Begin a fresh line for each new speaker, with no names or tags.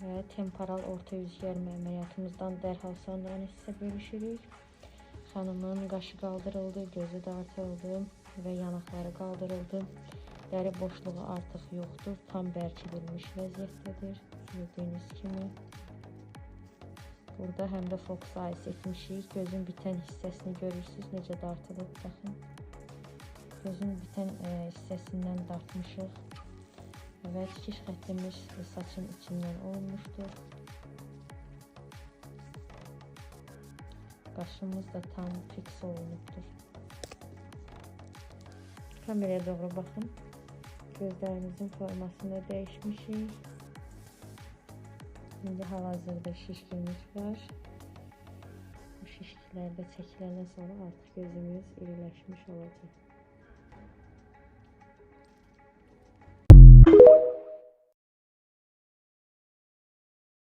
və temporal orta yüz gərmə əməliyyatımızdan dərhal sonra sizə bölüşürük. Xanımın qaşı qaldırıldı, gözü dartıldı və yanaqları qaldırıldı. Dəri boşluğu artıq yoxdur, tam bərkidilmiş vəziyyətdədir. Gördüyünüz kimi. Burada həm də fokus ais etmişik. Gözün bitən hissəsini görürsünüz, necə dartılıb, baxın. Gözün bitən hissəsindən dartmışıq və tikiş xəttimiz saçın içindən olmuşdur. Qaşımız da tam fiks olunubdur. Kameraya doğru baxın. Gözlərimizin formasını dəyişmişik. İndi hal-hazırda şişkinlik var. Bu şişkilər də çəkiləndən sonra artıq gözümüz iriləşmiş olacaq.